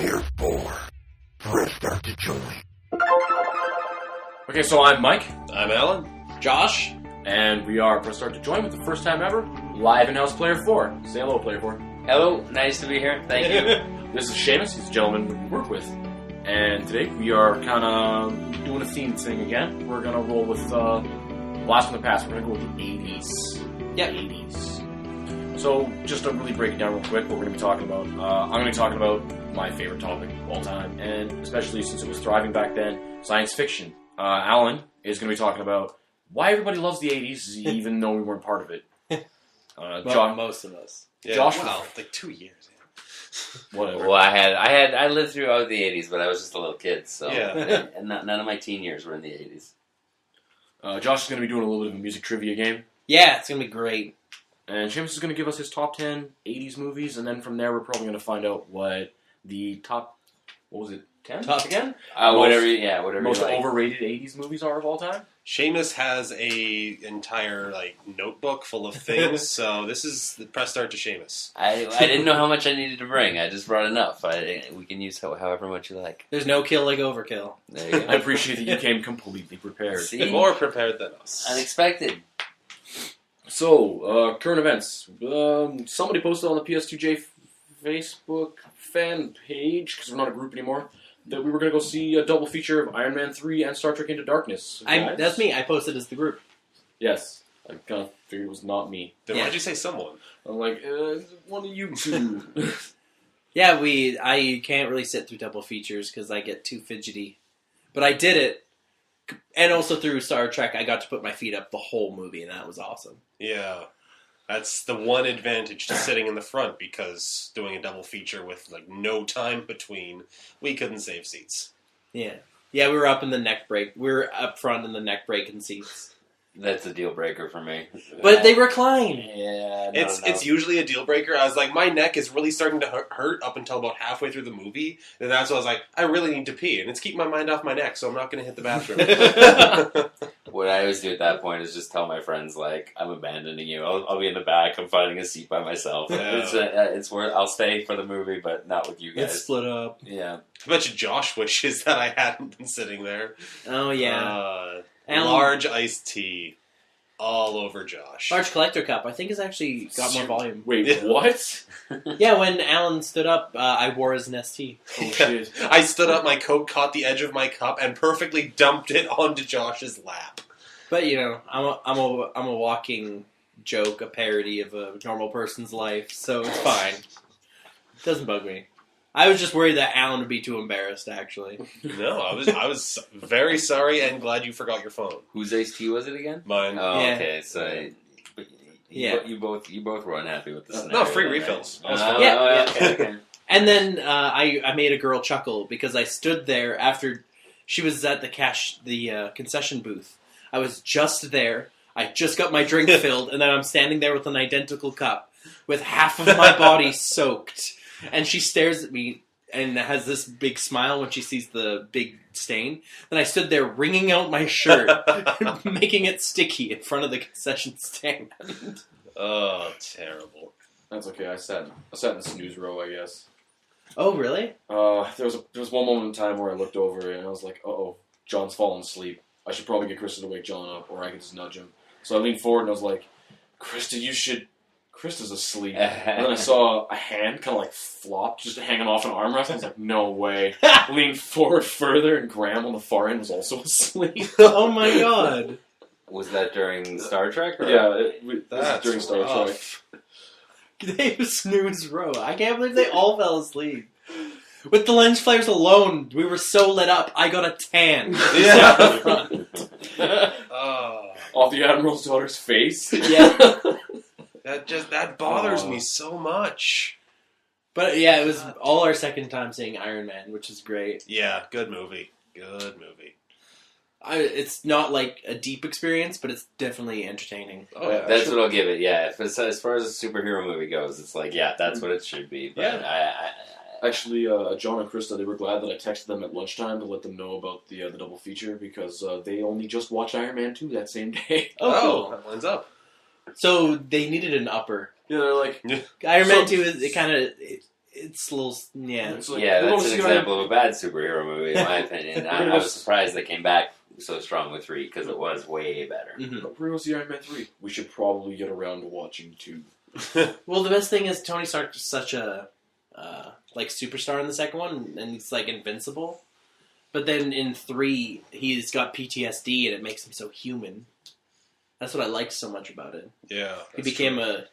Player 4. Press start to join. Okay, so I'm Mike. I'm Alan. Josh. And we are Press Start to Join with the first time ever, live in-house Player 4. Say hello, Player 4. Hello, nice to be here. Thank you. This is Shaymus, he's a gentleman we work with. And today we are kind of doing a theme thing again. We're going to roll with Blast from the Past. We're going to go with the 80s. Yeah. 80s. So, just to really break it down real quick, what we're going to be talking about. I'm going to be talking about my favorite topic of all time, and especially since it was thriving back then, science fiction. Alan is going to be talking about why everybody loves the 80s, even though we weren't part of it. Well, most of us. Yeah, Josh, well, like 2 years. whatever. Well, I lived throughout the 80s, but I was just a little kid, so Yeah. and none of my teen years were in the 80s. Josh is going to be doing a little bit of a music trivia game, Yeah, it's going to be great. and Seamus is going to give us his top 10 80s movies, and then from there we're probably going to find out what the top, what was it, 10? Top 10? Whatever you Most like. overrated 80s movies are of all time? Shaymus has a entire notebook full of things, so this is the press start to Shaymus. I didn't know how much I needed to bring. I just brought enough. We can use however much you like. There's no kill like overkill. There you I go. appreciate that you came completely prepared. See? More prepared than us. Unexpected. So, current events. Somebody posted on the PS2J Facebook fan page, because we're not a group anymore, that we were going to go see a double feature of Iron Man 3 and Star Trek Into Darkness. Guys? That's me. I posted as the group. Yes. I kind of figured it was not me. Then Yeah. why'd you say someone? I'm like, one of you two. Yeah, I can't really sit through double features because I get too fidgety. But I did it. And also through Star Trek, I got to put my feet up the whole movie, and that was awesome. Yeah. That's the one advantage to sitting in the front, because doing a double feature with no time between, we couldn't save seats. Yeah. Yeah, we were up in the neck break. We were up front in the neck breaking seats. That's a deal breaker for me. But they recline. Yeah, It's usually a deal breaker. I was like, my neck is really starting to hurt up until about halfway through the movie. And that's when I was like, I really need to pee. And it's keeping my mind off my neck, so I'm not going to hit the bathroom. What I always do at that point is just tell my friends, I'm abandoning you. I'll be in the back. I'm finding a seat by myself. Yeah. It's where I'll stay for the movie, but not with you It's guys. split up. Yeah. I bet you Josh wishes that I hadn't been sitting there. Oh, yeah. Alan- Large iced tea all over Josh. Large collector cup, I think, has actually got more volume. Wait, Yeah. what? Yeah, when Alan stood up, I wore his ST. Oh, shit. I stood up, my coat caught the edge of my cup, and perfectly dumped it onto Josh's lap. But I'm a walking joke, a parody of a normal person's life, so it's fine. It doesn't bug me. I was just worried that Alan would be too embarrassed. Actually, No, I was very sorry and glad you forgot your phone. Whose iced tea was it again? Mine. Oh, Yeah. okay. So, you both were unhappy with the scenario. No, free then, right? refills. Oh, Yeah. okay. and then I made a girl chuckle because I stood there after she was at the concession booth. I was just there. I just got my drink filled, and then I'm standing there with an identical cup with half of my body soaked. And she stares at me and has this big smile when she sees the big stain. Then I stood there wringing out my shirt, making it sticky in front of the concession stand. Oh, terrible. That's okay, I sat in the snooze row, I guess. Oh, really? There was one moment in time where I looked over and I was like, uh-oh, John's fallen asleep. I should probably get Krista to wake John up, or I could just nudge him. So I leaned forward and I was like, Krista's asleep. And then I saw a hand kind of flop, just hanging off an armrest. I was like, no way. Leaned forward further, and Graham on the far end was also asleep. Oh my god. Was that during Star Trek? Or? Yeah, this That's is during Star rough. Trek. They was snooze row. I can't believe they all fell asleep. With the lens flares alone, we were so lit up, I got a tan. Yeah. Off the Admiral's daughter's face. Yeah. That bothers me so much. But yeah, it was all our second time seeing Iron Man, which is great. Yeah, good movie. Good movie. It's not like a deep experience, but it's definitely entertaining. Oh, yeah. That's what I'll give it, yeah. As far as a superhero movie goes, it's that's what it should be. But Yeah. Actually, John and Krista, they were glad that I texted them at lunchtime to let them know about the double feature, because they only just watched Iron Man 2 that same day. Oh, cool. That lines up. So they needed an upper. Yeah, they're like, Iron Man 2 is It's a little, yeah. It's like, Yeah, we're that's gonna an see example of a bad superhero movie, in my opinion. We're I gonna was surprised they came back so strong with 3 because it was way better. Mhm. We're going to see Iron Man 3. We should probably get around to watching 2. Well, the best thing is Tony Stark is such a like superstar in the second one, and he's like invincible. But then in 3, he's got PTSD, and it makes him so human. That's what I liked so much about it. Yeah, He became a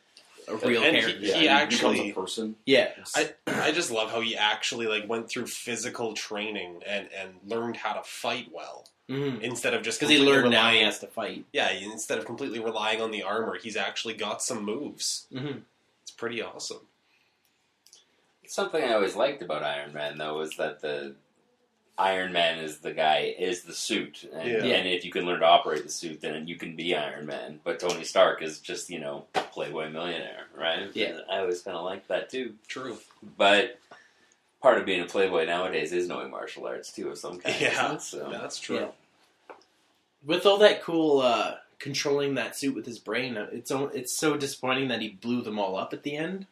real And character. he actually becomes a person. Yeah. I just love how he actually like went through physical training and learned how to fight well Mm-hmm. instead of just Because he completely learned now he relying- has to fight. Yeah, instead of completely relying on the armor, he's actually got some moves. Mm-hmm. It's pretty awesome. Something I always liked about Iron Man, though, was that the Iron Man is the suit. And, Yeah. and if you can learn to operate the suit, then you can be Iron Man. But Tony Stark is just, Playboy millionaire, right? Yeah. I always kind of liked that, too. True. But part of being a Playboy nowadays is knowing martial arts, too, of some kind. Yeah, isn't it? So, that's true. Yeah. With all that cool controlling that suit with his brain, it's so disappointing that he blew them all up at the end.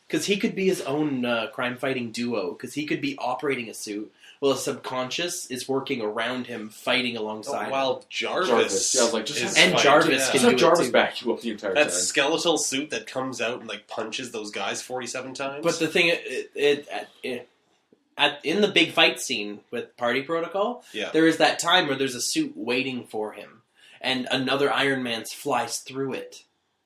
Because he could be his own crime-fighting duo. Because he could be operating a suit while his subconscious is working around him, fighting alongside him. While Jarvis, Yeah, I was like, just is have- And fighting- Jarvis yeah. can Just do have it Jarvis too. back you up the entire That time. skeletal suit that comes out and like punches those guys 47 times. But the thing, in the big fight scene with Party Protocol, Yeah. there is that time where there's a suit waiting for him, and another Iron Man flies through it.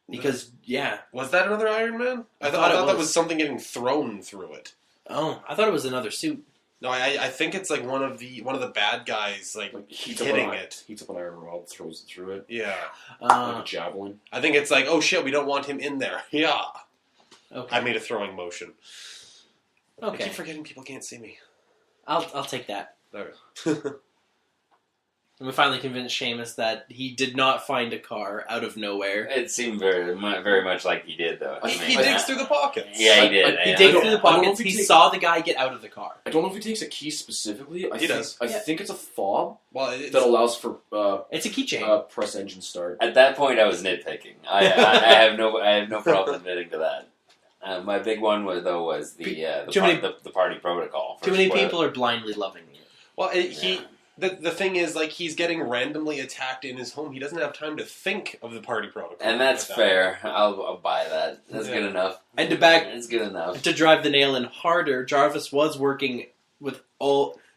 Because, yeah. Was that another Iron Man? I thought it thought that was. was something getting thrown through it. Oh, I thought it was another suit. No, I think it's like one of the bad guys like heats hitting up an, it. Heats up an iron rod, throws it through it. Yeah. Like a javelin. I think it's like, oh shit, we don't want him in there. Yeah. Okay. I made a throwing motion. I Okay. keep forgetting people can't see me. I'll take that. Alright. And we finally convinced Shaymus that he did not find a car out of nowhere. it seemed very much like he did, though. He digs through the pockets. Yeah, he did. He yeah. digs I through the don't know pockets. if he He takes- saw the guy get out of the car. I don't know if he takes a key specifically. He does. I Yeah. think it's a fob Well, it's, that allows for It's a keychain. press engine start. At that point, I was nitpicking. I have no problem admitting to that. My big one was Too many- the party protocol. Too many people are blindly loving it. well, the thing is, like, he's getting randomly attacked in his home. He doesn't have time to think of the party protocol. And that's at that fair. I'll buy that. That's Yeah. good enough. And to back It's good enough. to drive the nail in harder, Jarvis was working with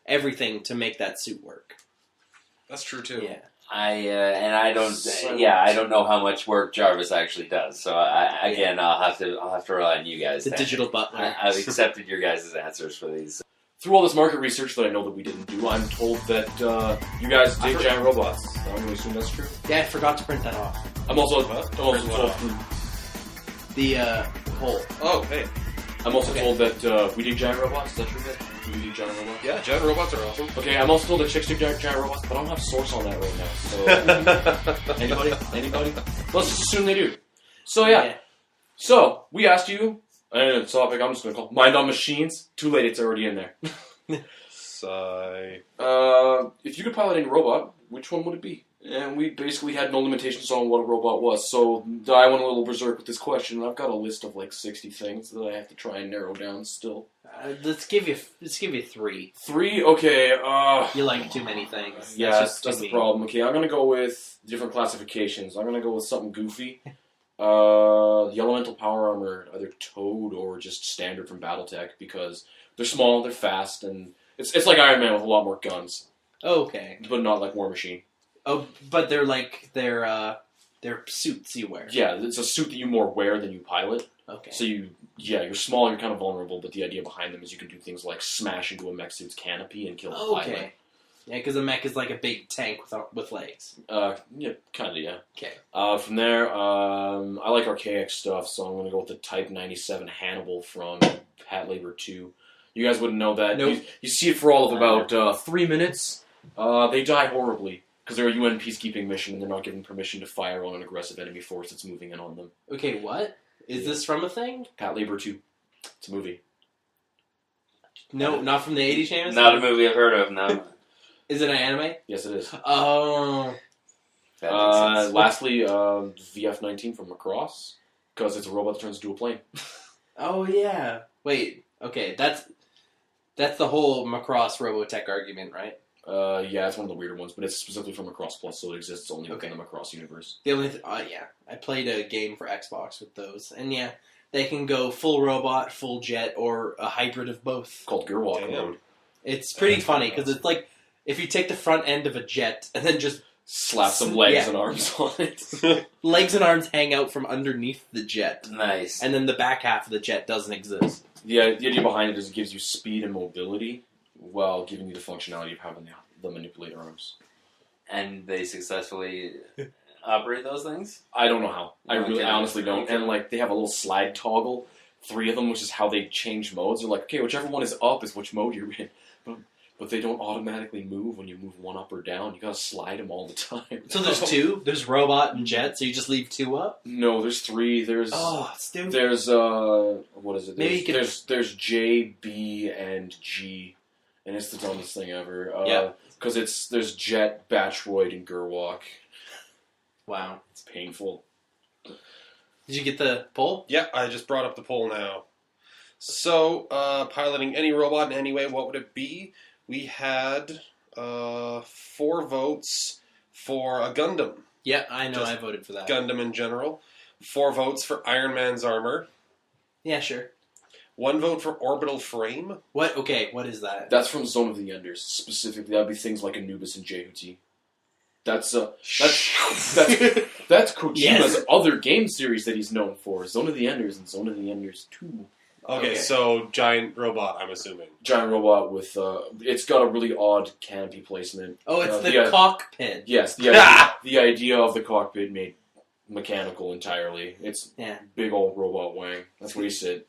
everything to make that suit work. That's true too. Yeah. I don't know how much work Jarvis actually does. So I'll have to rely on you guys. The digital butler. I've accepted your guys' answers for these. Through all this market research that I know that we didn't do, I'm told that you guys dig giant robots. I'm going to assume that's true. Yeah, I forgot to print that off. I'm also What? told The hole. Oh, hey. I'm also Okay. told that we dig giant robots. Is that true? Do we dig giant robots? Yeah, giant robots are awesome. Okay, I'm also told that chicks dig giant robots, but I don't have a source on that right now. So anybody? Let's just assume they do. So yeah. So we asked you. And the topic I'm just going to call Mind on Machines. Too late, it's already in there. Sigh. If you could pilot any robot, which one would it be? And we basically had no limitations on what a robot was. So I went a little berserk with this question. I've got a list of like 60 things that I have to try and narrow down still. Let's give you 3. 3? Okay, You like too many things. yeah, just that's too the mean. problem. Okay, I'm going to go with different classifications. I'm going to go with something goofy. The elemental power armor, either Toad or just standard from BattleTech, because they're small, they're fast, and it's like Iron Man with a lot more guns, Okay. but not like War Machine. Oh, but they're suits you wear. Yeah, it's a suit that you more wear than you pilot. Okay. So you're small, you're kind of vulnerable, but the idea behind them is you can do things like smash into a mech suit's canopy and kill the pilot. Okay. Yeah, because a mech is like a big tank with legs. Yeah, kind of, yeah. Okay. From there, I like archaic stuff, so I'm going to go with the Type 97 Hannibal from Pat Labor 2. You guys wouldn't know that. Nope. You see it for all of about 3 minutes. They die horribly, because they're a UN peacekeeping mission, and they're not given permission to fire on an aggressive enemy force that's moving in on them. Okay, what? Is this from a thing? Pat Labor 2. It's a movie. No, not from the 80s, Shaymus? Not a movie I've heard of. No. Is it an anime? Yes, it is. Oh. That makes sense. Lastly, VF-19 from Macross, because it's a robot that turns into a plane. Oh, yeah. Wait, Okay, that's the whole Macross Robotech argument, right? Yeah, it's one of the weirder ones, but it's specifically from Macross Plus, so it exists only within the Macross universe. The only I played a game for Xbox with those, and yeah, they can go full robot, full jet, or a hybrid of both. Called Gearwalk Damn. mode. It's pretty funny because it's like if you take the front end of a jet and then just Slap some legs and arms on it. legs and arms hang out from underneath the jet, Nice. and then the back half of the jet doesn't exist. The idea behind it is it gives you speed and mobility while giving you the functionality of having the manipulator arms. And they successfully operate those things? I don't know how. I really Okay. honestly don't. Okay. And like they have a little slide toggle, 3 of them, which is how they change modes. They're like, okay, whichever one is up is which mode you're in. But they don't automatically move when you move one up or down. You gotta slide them all the time. So there's 2. There's robot and jet. So you just leave 2 up. No, there's 3. There's Stupid. there's what is it? Maybe you There's J, B, and G, and it's the dumbest thing ever. Yeah. Because there's Jet, Batroid, and Gerwalk. Wow. It's painful. Did you get the poll? Yeah, I just brought up the poll now. So, piloting any robot in any way, what would it be? We had 4 votes for a Gundam. Yeah, I know. Just I voted for that. Gundam in general. 4 votes for Iron Man's armor. Yeah, sure. 1 vote for orbital frame. What? Okay, what is that? That's from Zone of the Enders specifically. That'd be things like Anubis and Jehuti. That's Kojima's Yes. other game series that he's known for. Zone of the Enders and Zone of the Enders 2. Okay, Okay. so giant robot, I'm assuming. Giant robot with it's got a really odd canopy placement. Oh, it's the the cockpit. Yes, the idea of the cockpit made mechanical entirely. It's Yeah. big old robot wing. That's where you sit.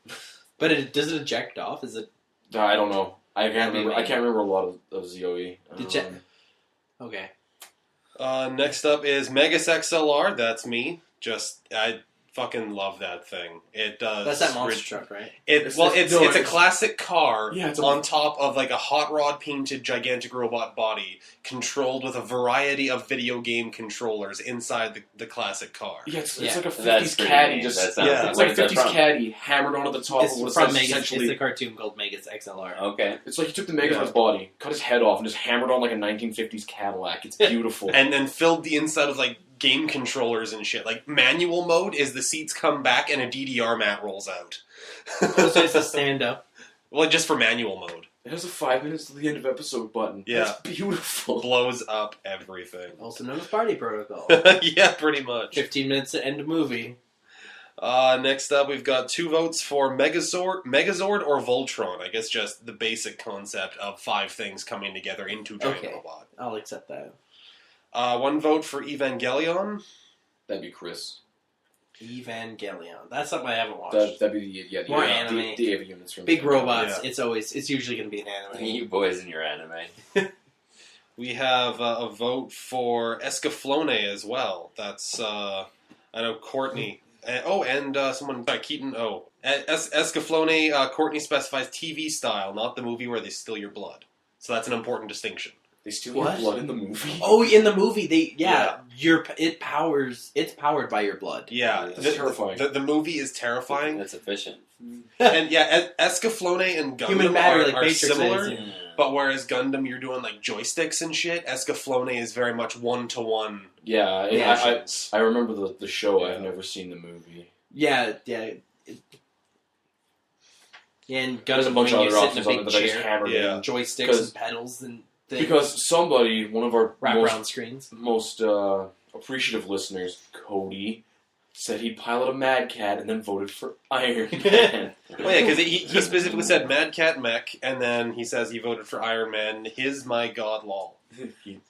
But does it eject off? Is it I don't know. I can't Maybe. remember. I can't remember a lot of ZOE. okay? Next up is Megas XLR. That's me. I fucking love that thing. It does. That's that monster truck, right? It's a classic car on top of like a hot rod painted gigantic robot body, controlled with a variety of video game controllers inside the classic car. Yeah, it's Yeah. like a That's 50s pretty caddy. neat. Just That sounds yeah, it's what like is that 50s from? caddy hammered onto the top It's of what from says Megas. It's essentially. a cartoon called Megas XLR. Okay. It's like he took the Megatron's body, cut his head off, and just hammered on like a 1950s Cadillac. It's beautiful. And then filled the inside with like game controllers and shit. Like manual mode is the seats come back and a DDR mat rolls out. So it's a stand up. Well, just for manual mode. It has a 5 minutes to the end of episode button. Yeah. It's beautiful. Blows up everything. Also known as Party Protocol. Yeah, pretty much. 15 minutes to end a movie. Next up, we've got 2 votes for Megazord or Voltron. I guess just the basic concept of 5 things coming together into giant Okay. robot. I'll accept that. 1 vote for Evangelion. That'd be Chris. Evangelion. That's something I haven't watched. That'd be the More anime. the AV units from Big robots. Yeah. It's usually going to be an anime. You boys and your anime. We have a vote for Escaflowne as well. That's, I know, Courtney. And someone, Keaton O. Escaflowne, Courtney specifies TV style, not the movie where they steal your blood. So that's an important distinction. They steal What? your blood in the movie. Oh, in the movie, Yeah. it's powered by your blood. Yeah, That's terrifying. The movie is terrifying. That's efficient. And yeah, Escaflowne and Gundam Human matter, like are Matrix similar. is, Yeah. But whereas Gundam, you're doing like joysticks and shit, Escaflowne is very much 1-to-1 Yeah, Yeah. actions. I remember the show. Yeah. I've never seen the movie. Yeah. And There's a Gundam, bunch when of you other sit in options a on it big that I just chair, hammered Yeah. in. joysticks Because- and pedals and things. Because somebody, one of our wraparound screens. most appreciative listeners, Cody, said he'd pilot a Mad Cat and then voted for Iron Man. Well, yeah, because he specifically said Mad Cat Mech, and then he says he voted for Iron Man. His my god lol.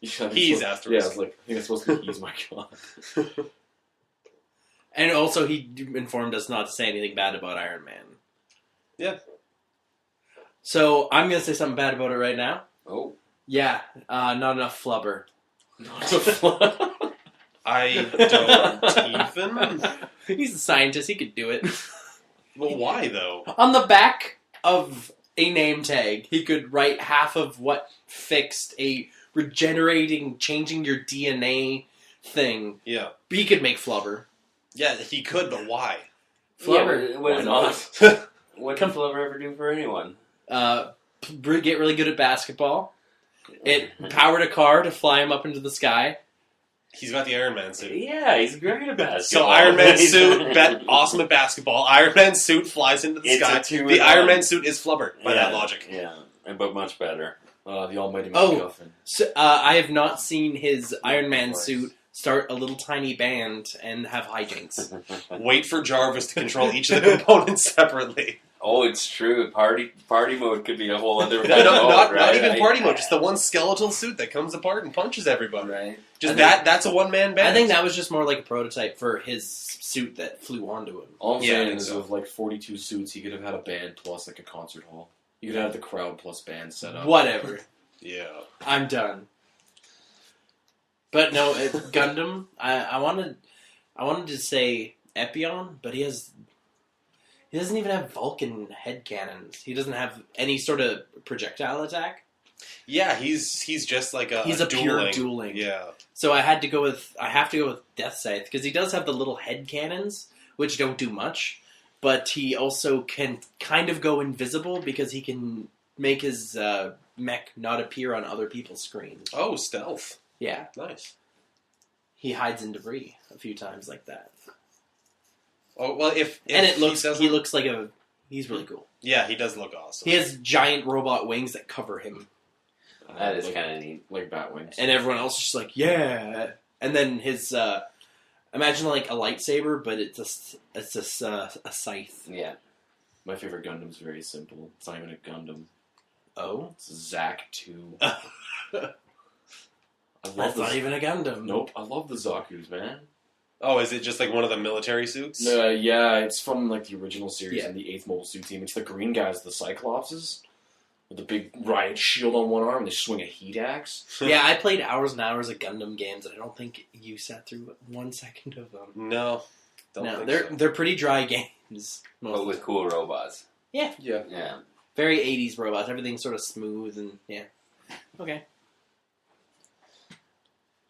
He's asterisk. Yeah, it's like, I think it's supposed to be he's my god. And also, he informed us not to say anything bad about Iron Man. Yeah. So, I'm going to say something bad about it right now. Oh. Yeah, not enough flubber. I don't even. He's a scientist, he could do it. Well, why though? On the back of a name tag, he could write half of what fixed a regenerating, changing your DNA thing. Yeah, He could make flubber. yeah, he could, but why? Flubber. Yeah, Why not? What can Flubber ever do for anyone? Get really good at basketball. It powered a car to fly him up into the sky. He's got the Iron Man suit. Yeah, he's great at basketball. So Iron Man suit, awesome at basketball. Iron Man suit flies into the sky. The Iron Man suit is Flubber, by that logic. Yeah, but much better. The Almighty MacGuffin. So, I have not seen his Iron Man suit start a little tiny band and have hijinks. Wait for Jarvis to control each of the components separately. Oh, it's true. Party mode could be a whole other No, not right? even party mode. Just the one skeletal suit that comes apart and punches everybody. Right. Just that's a one-man band. I think that was just more like a prototype for his suit that flew onto him. All I'm Yeah, I saying think is so. with like 42 suits, he could have had a band plus like a concert hall. You could have the crowd plus band set up. Whatever. Yeah. I'm done. But no, Gundam. I wanted to say Epion, but he doesn't even have Vulcan head cannons. He doesn't have any sort of projectile attack. Yeah, he's just like a He's a pure dueling. Yeah. So I have to go with Death Scythe because he does have the little head cannons, which don't do much, but he also can kind of go invisible because he can make his mech not appear on other people's screens. Oh, stealth. Yeah, Nice. he hides in debris a few times like that, Oh well, if and he looks like he's really cool. Yeah, he does look awesome. He has giant robot wings that cover him, That is like, kind of neat. like bat wings. and everyone else is just like, yeah. And then his imagine like a lightsaber, but it's a scythe. Yeah. My favorite Gundam's very simple. It's not even a Gundam. Oh, It's Zack 2. I love that's not even a Gundam. Nope, I love the Zaku's, man. Oh, is it just like one of the military suits? Yeah, it's from like the original series Yeah. and the 8th Mobile Suit Team. It's the green guys, the Cyclopses, with the big riot shield on one arm, and they swing a heat axe. Yeah, I played hours and hours of Gundam games, and I don't think you sat through 1 second of them. No. Don't No, think they're pretty dry games. But with cool robots. Yeah. Yeah. Very 80s robots. Everything's sort of smooth and yeah. Okay.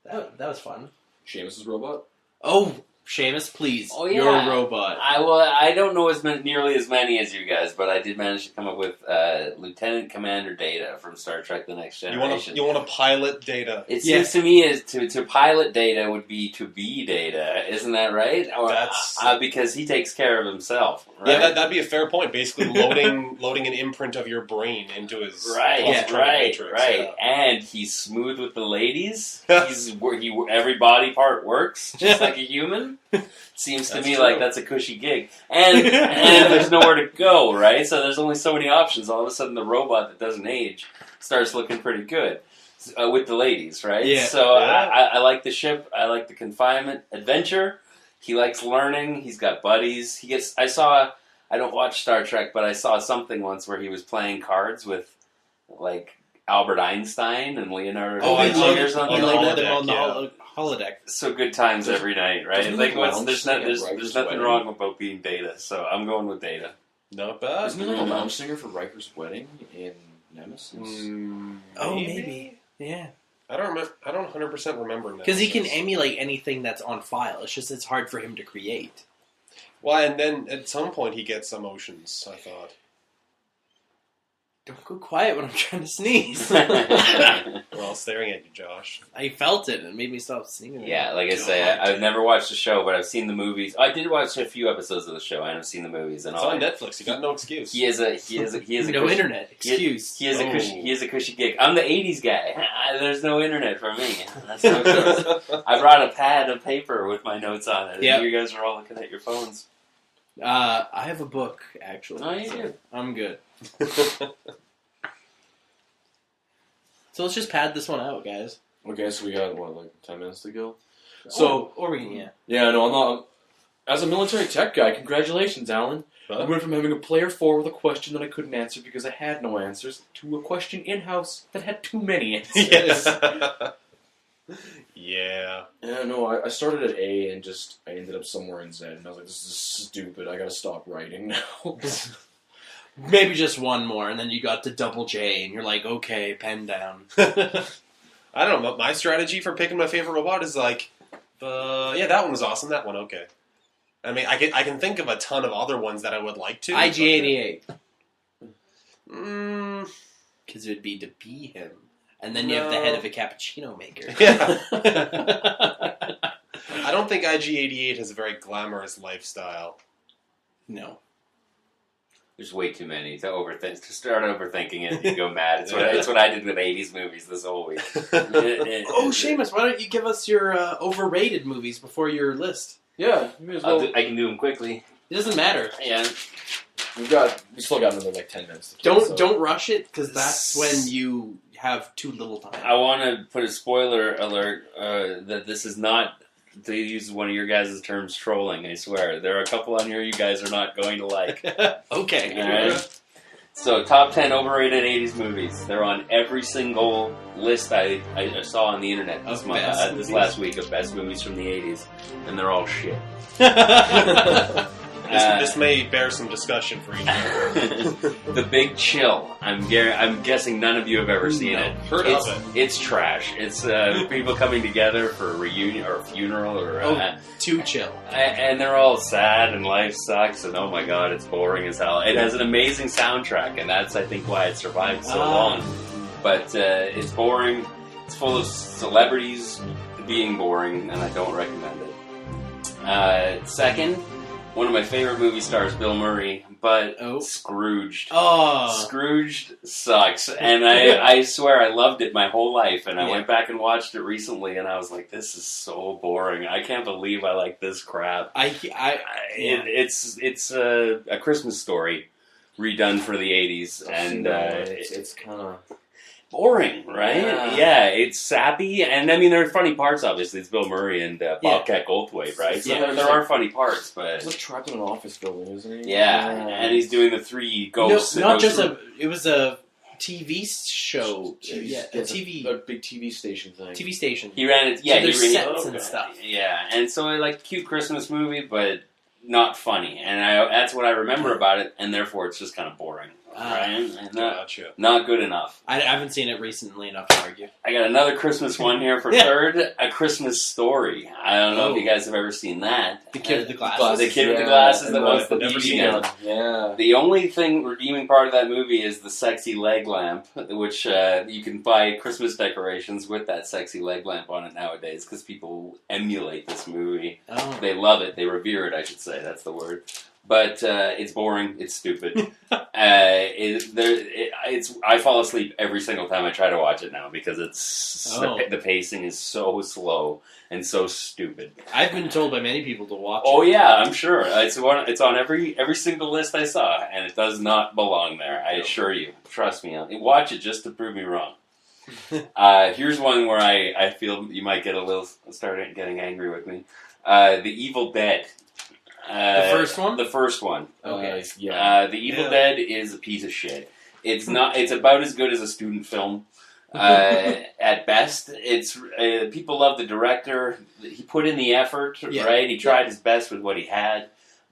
That was fun. Shaymus' robot. Oh, Shaymus, please. Oh, yeah. You're a robot. I don't know nearly as many as you guys, but I did manage to come up with Lieutenant Commander Data from Star Trek: The Next Generation. You want to pilot Data. It Yeah. seems to me as to pilot Data would be to be Data, isn't that right? Or, That's- because he takes care of himself, right? Yeah, that'd be a fair point. Basically, loading an imprint of your brain into his Right, positronic matrix. right. And he's smooth with the ladies. Every body part works, just like a human. Seems to That's me true. like that's a cushy gig. And there's nowhere to go, right? So there's only so many options. All of a sudden, the robot that doesn't age starts looking pretty good with the ladies, right? Yeah. So Yeah. I like the ship. I like the confinement adventure. He likes learning. He's got buddies. I don't watch Star Trek, but I saw something once where he was playing cards with, like, Albert Einstein and Leonardo da I Vinci love or it. something. He the loaded them holodeck, on the yeah. holodeck. So good times every night, right? Doesn't he Like, lounge there's singer at nothing Riker's wedding? wrong about being Data, so I'm going with Data. Not bad. Isn't he like a lounge singer for Riker's wedding in Nemesis? Oh, maybe. Yeah. I don't remember. I don't 100% remember now. Because he can emulate anything that's on file. It's just it's hard for him to create. Well, and then at some point he gets emotions. I thought. Don't go quiet when I'm trying to sneeze. Well, staring at you, Josh. I felt it and it made me stop sneezing. Yeah, like I say, I've never watched the show, but I've seen the movies. I did watch a few episodes of the show. I haven't seen the movies and It's all. on Netflix. You got no excuse. He is a No cushy, internet. Excuse. He is a Oh. cushy gig. I'm the '80s guy. There's no internet for me. That's no good. I brought a pad of paper with my notes on it. Yep. And you guys are all looking at your phones. I have a book, actually. Oh, you do? I'm good. So let's just pad this one out, guys. Okay, so we got, like 10 minutes to go? So, Or we can, yeah. yeah, no, I'm not... As a military tech guy, congratulations, Alan. I went from having a player 4 with a question that I couldn't answer because I had no answers to a question in-house that had too many answers. Yeah. Yeah. Yeah, no, I started at A and I ended up somewhere in Z, and I was like, this is stupid, I gotta stop writing now. Maybe just one more, and then you got to double J, and you're like, okay, pen down. I don't know. My strategy for picking my favorite robot is like, yeah, that one was awesome. That one, okay. I mean, I can think of a ton of other ones that I would like to. IG-88. Mm, Because it would be to be him. And then you have the head of a cappuccino maker. yeah. I don't think IG-88 has a very glamorous lifestyle. No. There's way too many to overthink. To start overthinking it, you go mad. It's what I did with 80s movies this whole week. Oh, Shaymus, why don't you give us your overrated movies before your list? Yeah, you may as well. I can do them quickly. It doesn't matter. Yeah. We still got another like 10 minutes. To kill, so. Don't rush it, because that's when you have too little time. I want to put a spoiler alert that this is not, to use one of your guys' terms, trolling, I swear. There are a couple on here you guys are not going to like. Okay. Alright? So, top 10 overrated 80s movies. They're on every single list I saw on the internet this month, this last week of best movies from the 80s. And they're all shit. This may bear some discussion for each other. The Big Chill. I'm guessing none of you have ever seen it. Heard of it. It's trash. It's people coming together for a reunion or a funeral or Too chill. and they're all sad and life sucks and oh my god, it's boring as hell. It has an amazing soundtrack and that's I think why it survived so long. But it's boring. It's full of celebrities being boring and I don't recommend it. Second, one of my favorite movie stars, Bill Murray, but Scrooged. Oh. Scrooged sucks. And I swear I loved it my whole life. And I went back and watched it recently and I was like, this is so boring. I can't believe I like this crap. It's a Christmas Story redone for the 80s. And it's kind of boring, right? Yeah, it's sappy, and I mean there are funny parts. Obviously, it's Bill Murray and Bobcat Goldthwait, right? So there are funny parts, but he's trapped in an office building, isn't he? Yeah, and he's doing the three ghosts. No, not just it was a TV show. A big TV station thing. TV station. He ran it. Yeah, so there's sets and stuff. Yeah, and so like cute Christmas movie, but not funny, and that's what I remember about it, and therefore it's just kind of boring. Right? And not good enough. I haven't seen it recently enough to argue. I got another Christmas one here for third, A Christmas Story. I don't know if you guys have ever seen that. The Kid with the Glasses. The Kid with the Glasses that wants the BB gun. Yeah. The only redeeming part of that movie is the sexy leg lamp, which you can buy Christmas decorations with that sexy leg lamp on it nowadays because people emulate this movie. Oh. They love it. They revere it, I should say. That's the word. But it's boring. It's stupid. I fall asleep every single time I try to watch it now because the pacing is so slow and so stupid. I've been told by many people to watch it. Oh yeah, I'm sure. It's on every single list I saw, and it does not belong there. I assure you. Trust me. Watch it just to prove me wrong. Here's one where I feel you might start getting angry with me. The Evil Dead. The first one? The first one. Okay. The Evil Dead is a piece of shit. It's not. It's about as good as a student film. At best, it's people love the director. He put in the effort, right? He tried his best with what he had,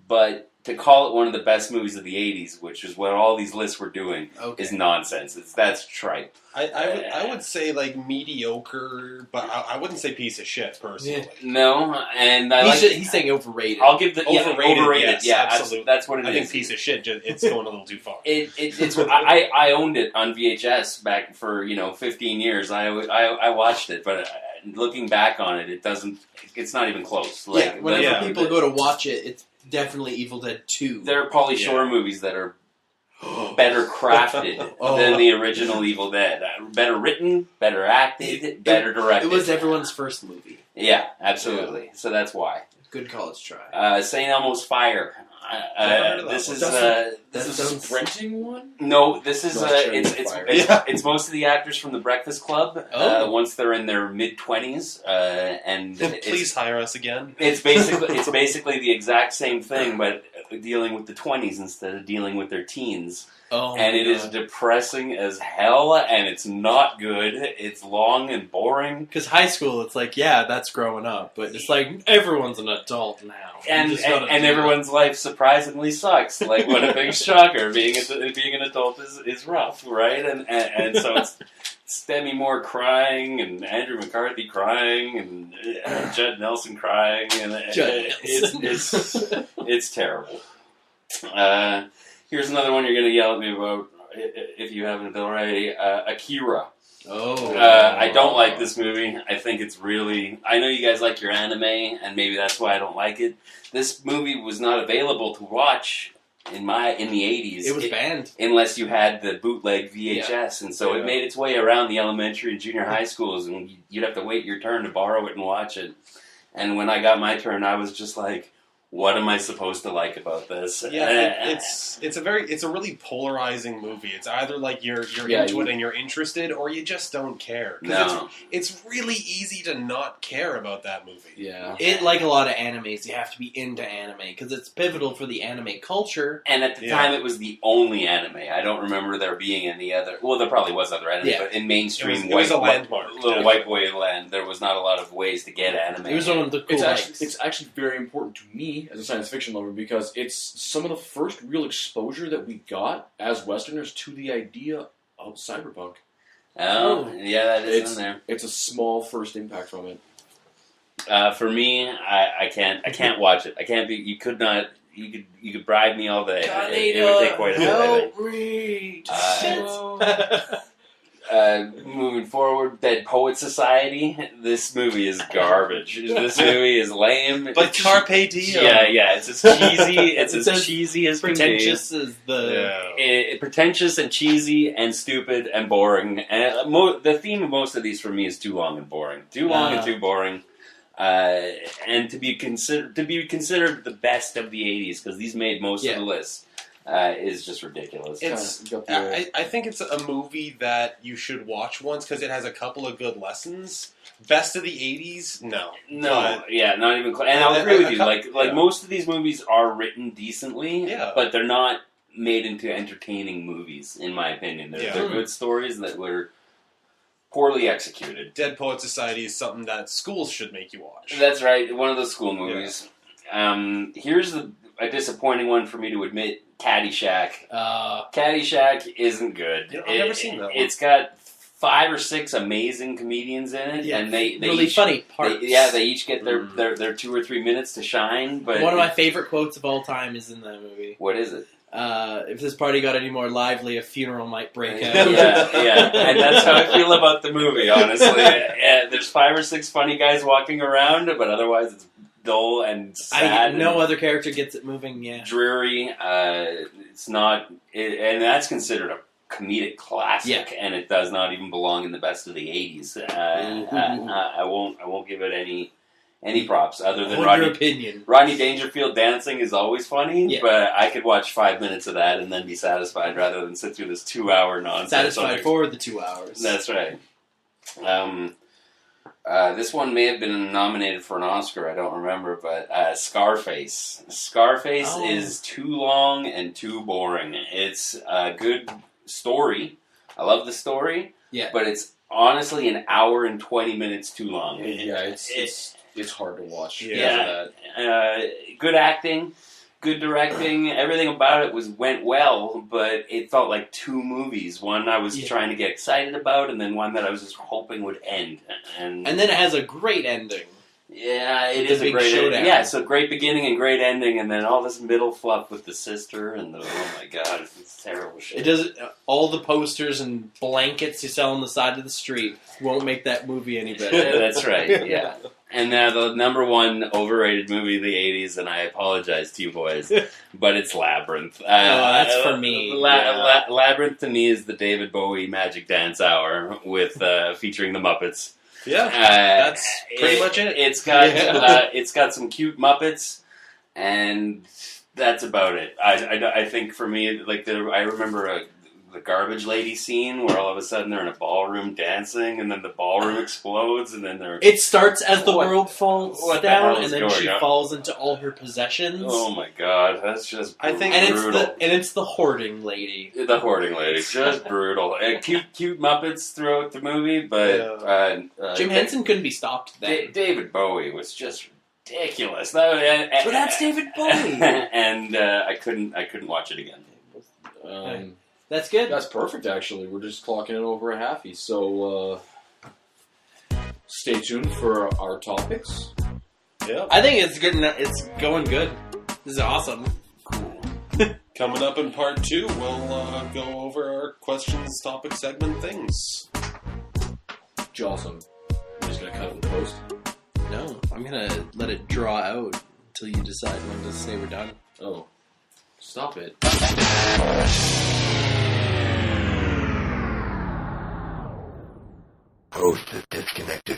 but to call it one of the best movies of the 80s, which is what all these lists were doing, is nonsense. That's trite. I would say like mediocre, but I wouldn't say piece of shit personally. No, and he's saying overrated. I'll give the overrated. Yes, absolutely. That's what it is. I think piece of shit. It's going a little too far. I owned it on VHS back for 15 years. I watched it, but looking back on it, it's not even close. Like, whenever people go to watch it, it's definitely Evil Dead 2. There are Pauly Shore movies that are better crafted than the original Evil Dead. Better written, better acted, better directed. It was everyone's first movie. Yeah, absolutely. Yeah. So that's why. Good college try. St. Elmo's Fire. This is a sprinting one? No, this is it's most of the actors from The Breakfast Club. Once they're in their mid-20s, and please hire us again. It's basically the exact same thing, but dealing with the 20s instead of dealing with their teens. And it is depressing as hell, and it's not good. It's long and boring. Because high school, it's like, that's growing up, but it's like everyone's an adult now, and everyone's life surprisingly sucks. Like, what a big shocker! Being an adult is rough, right? And so Demi Moore crying and Andrew McCarthy crying and Judd Nelson crying, and it's terrible. Here's another one you're gonna yell at me about if you haven't already. Akira. Oh. I don't like this movie. I think it's really... I know you guys like your anime, and maybe that's why I don't like it. This movie was not available to watch in the 80s. It was banned. Unless you had the bootleg VHS, and so it made its way around the elementary and junior high schools, and you'd have to wait your turn to borrow it and watch it. And when I got my turn, I was just like... What am I supposed to like about this? Yeah, it's a really polarizing movie. It's either like you're into it and you're interested, or you just don't care. No. It's really easy to not care about that movie. Yeah. It, like a lot of animes, you have to be into anime because it's pivotal for the anime culture. And at the time, it was the only anime. I don't remember there being any other. Well, there probably was other anime, but in mainstream it was a landmark. Little white boy land, there was not a lot of ways to get anime. It was one of the cool It's actually very important to me as a science fiction lover because it's some of the first real exposure that we got as Westerners to the idea of cyberpunk. Oh, yeah, that is in there. It's a small first impact from it. For me, I can't watch it. I can't be. You could not. You could bribe me all day. It would take quite a bit. Help me! Moving forward, Dead Poet Society. This movie is garbage. This movie is lame. But Carpe Diem. Yeah. It's as cheesy. It's as cheesy as pretentious as the pretentious and cheesy and stupid and boring. And the theme of most of these for me is too long and boring. Too long and too boring. And to be considered the best of the '80s because these made most of the list. Is just ridiculous. I think it's a movie that you should watch once because it has a couple of good lessons. Best of the '80s, no, not even close. And I'll agree with you. Like most of these movies are written decently, but they're not made into entertaining movies, in my opinion. They're good stories that were poorly executed. Dead Poet Society is something that schools should make you watch. That's right, one of those school movies. Here's a disappointing one for me to admit. Caddyshack. Caddyshack isn't good. I've never seen that one. It's got 5 or 6 amazing comedians in it, and they really each, funny parts. They each get their 2 or 3 minutes to shine. But one of my favorite quotes of all time is in that movie. What is it? If this party got any more lively, a funeral might break out. yeah, and that's how I feel about the movie. Honestly, there's 5 or 6 funny guys walking around, but otherwise it's dull and sad. No other character gets it moving. Dreary. It's not, and that's considered a comedic classic, and it does not even belong in the best of the '80s. I won't give it any props other than Rodney Dangerfield dancing is always funny, but I could watch 5 minutes of that and then be satisfied rather than sit through this 2-hour nonsense. Satisfied for the 2 hours. That's right. This one may have been nominated for an Oscar, I don't remember, but Scarface. Scarface is too long and too boring. It's a good story. I love the story, but it's honestly an hour and 20 minutes too long. Yeah, it's hard to watch. Good acting. Good directing, everything about it went well, but it felt like 2 movies. One I was trying to get excited about, and then one that I was just hoping would end. And then it has a great ending. Yeah, it is a great ending. Yeah, so great beginning and great ending, and then all this middle fluff with the sister, and oh my god, it's terrible shit. It does all the posters and blankets you sell on the side of the street won't make that movie any better. That's right, yeah. And now the number 1 overrated movie of the '80s, and I apologize to you boys, but it's Labyrinth. That's for me. Labyrinth to me is the David Bowie Magic Dance Hour with featuring the Muppets. Yeah, that's pretty much it. It's got some cute Muppets, and that's about it. I think for me, I remember the garbage lady scene where all of a sudden they're in a ballroom dancing, and then the ballroom explodes, and then they're... It starts as the world falls down, and then she falls into all her possessions. Oh my god, that's just brutal. And it's the hoarding lady. The hoarding lady, just brutal. Cute Muppets throughout the movie, but... Jim Henson couldn't be stopped then. David Bowie was just ridiculous. But that's David Bowie! And I couldn't watch it again. That's good. That's perfect, actually. We're just clocking it over a halfie. So, stay tuned for our topics. Yeah. I think it's good. It's going good. This is awesome. Coming up in part 2, we'll go over our questions, topic segment things. Awesome. We're just going to cut it in post. No, I'm going to let it draw out until you decide when to say we're done. Oh. Stop it. Host is disconnected.